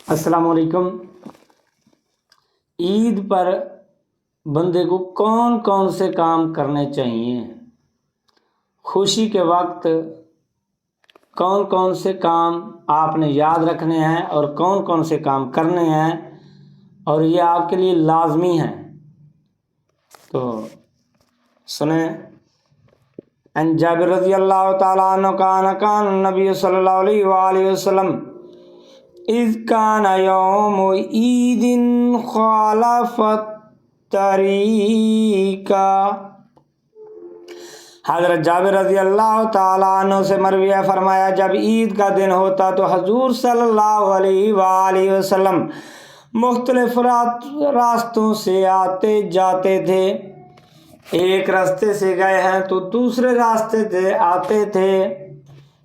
السلام علیکم۔ عید پر بندے کو کون کون سے کام کرنے چاہیے؟ خوشی کے وقت کون کون سے کام آپ نے یاد رکھنے ہیں اور کون کون سے کام کرنے ہیں اور یہ آپ کے لیے لازمی ہیں؟ تو سنیں۔ ان جابر رضی اللہ تعالیٰ عنہ کان نبی صلی اللہ علیہ وآلہ وسلم اذ کان یوم عید خالفت طریقہ۔ حضرت جابر رضی اللہ تعالیٰ عنہ سے مروی ہے، فرمایا جب عید کا دن ہوتا تو حضور صلی اللہ علیہ وآلہ وسلم مختلف راستوں سے آتے جاتے تھے۔ ایک راستے سے گئے ہیں تو دوسرے راستے سے آتے تھے۔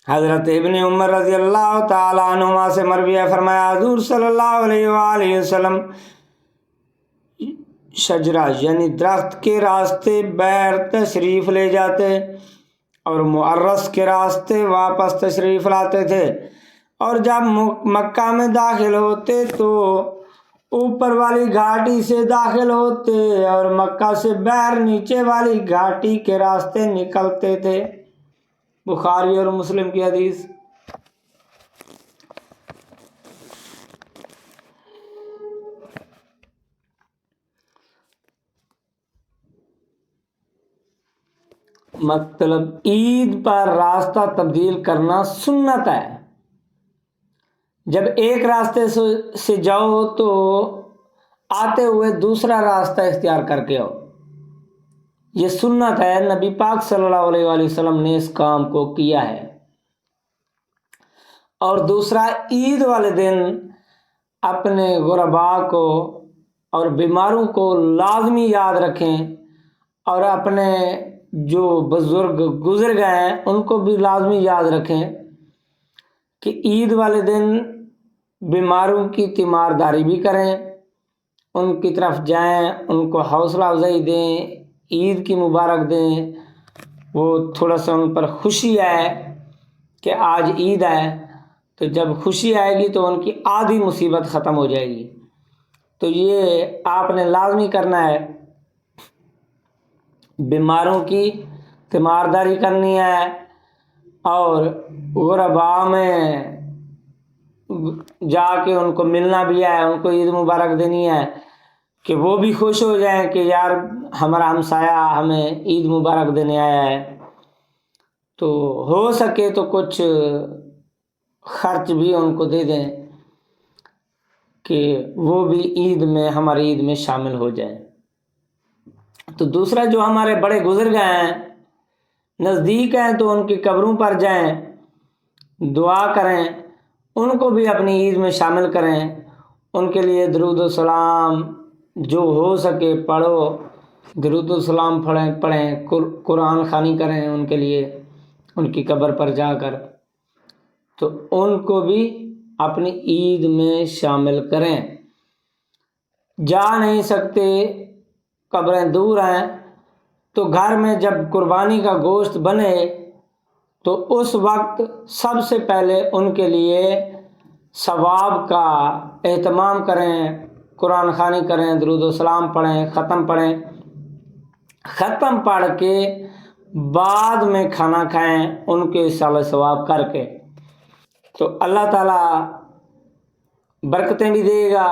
حضرت ابن عمر رضی اللہ تعالیٰ عنہما سے مروی ہے، فرمایا حضور صلی اللہ علیہ وآلہ وسلم شجرہ یعنی درخت کے راستے بیر تشریف لے جاتے اور معرس کے راستے واپس تشریف لاتے تھے، اور جب مکہ میں داخل ہوتے تو اوپر والی گھاٹی سے داخل ہوتے اور مکہ سے بیر نیچے والی گھاٹی کے راستے نکلتے تھے۔ بخاری اور مسلم کی حدیث۔ مطلب عید پر راستہ تبدیل کرنا سنت ہے۔ جب ایک راستے سے جاؤ تو آتے ہوئے دوسرا راستہ اختیار کر کے آؤ، یہ سنت ہے۔ نبی پاک صلی اللہ علیہ وآلہ وسلم نے اس کام کو کیا ہے۔ اور دوسرا، عید والے دن اپنے غرباء کو اور بیماروں کو لازمی یاد رکھیں، اور اپنے جو بزرگ گزر گئے ہیں ان کو بھی لازمی یاد رکھیں کہ عید والے دن بیماروں کی تیمارداری بھی کریں، ان کی طرف جائیں، ان کو حوصلہ افزائی دیں، عید کی مبارک دیں، وہ تھوڑا سا ان پر خوشی آئے کہ آج عید ہے، تو جب خوشی آئے گی تو ان کی آدھی مصیبت ختم ہو جائے گی۔ تو یہ آپ نے لازمی کرنا ہے، بیماروں کی تیمارداری کرنی ہے، اور غرباء میں جا کے ان کو ملنا بھی ہے، ان کو عید مبارک دینی ہے کہ وہ بھی خوش ہو جائیں کہ یار ہمارا ہمسایہ ہمیں عید مبارک دینے آیا ہے۔ تو ہو سکے تو کچھ خرچ بھی ان کو دے دیں کہ وہ بھی عید میں ہماری عید میں شامل ہو جائیں۔ تو دوسرا، جو ہمارے بڑے گزر گئے ہیں، نزدیک ہیں، تو ان کی قبروں پر جائیں، دعا کریں، ان کو بھی اپنی عید میں شامل کریں، ان کے لیے درود و سلام جو ہو سکے پڑھو، درود و سلام پڑھیں، قرآن خوانی کریں ان کے لیے، ان کی قبر پر جا کر، تو ان کو بھی اپنی عید میں شامل کریں۔ جا نہیں سکتے، قبریں دور ہیں، تو گھر میں جب قربانی کا گوشت بنے تو اس وقت سب سے پہلے ان کے لیے ثواب کا اہتمام کریں، قرآن خوانی کریں، درود و سلام پڑھیں، ختم پڑھیں، ختم پڑھ کے بعد میں کھانا کھائیں ان کے حصہ ثواب کر کے، تو اللہ تعالیٰ برکتیں بھی دے گا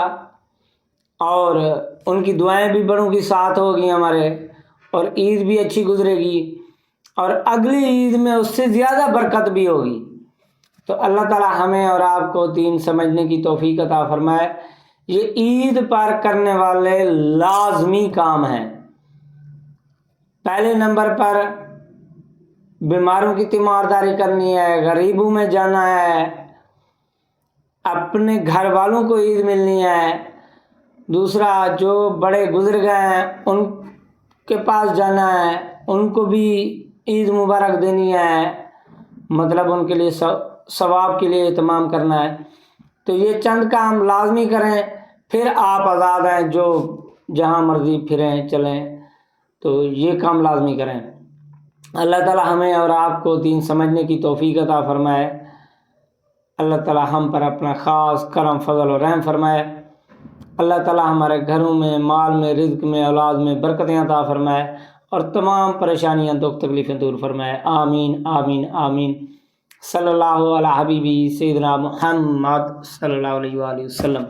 اور ان کی دعائیں بھی بڑوں کی ساتھ ہوگی ہمارے، اور عید بھی اچھی گزرے گی، اور اگلی عید میں اس سے زیادہ برکت بھی ہوگی۔ تو اللہ تعالیٰ ہمیں اور آپ کو دین سمجھنے کی توفیق عطا فرمائے۔ یہ عید پر کرنے والے لازمی کام ہیں۔ پہلے نمبر پر بیماروں کی تیمارداری کرنی ہے، غریبوں میں جانا ہے، اپنے گھر والوں کو عید ملنی ہے۔ دوسرا، جو بڑے گزر گئے ہیں ان کے پاس جانا ہے، ان کو بھی عید مبارک دینی ہے، مطلب ان کے لیے ثواب کے لیے اہتمام کرنا ہے۔ تو یہ چند کام لازمی کریں، پھر آپ آزاد ہیں، جو جہاں مرضی پھریں چلیں، تو یہ کام لازمی کریں۔ اللہ تعالیٰ ہمیں اور آپ کو دین سمجھنے کی توفیق عطا فرمائے۔ اللہ تعالی ہم پر اپنا خاص کرم فضل و رحم فرمائے، اللہ تعالی ہمارے گھروں میں، مال میں، رزق میں، اولاد میں برکتیں عطا فرمائے اور تمام پریشانیاں دکھ تکلیفیں دور فرمائے، آمین آمین آمین۔ صلی اللہ علیہ حبیبی سیدنا محمد صلی اللہ علیہ وآلہ وسلم۔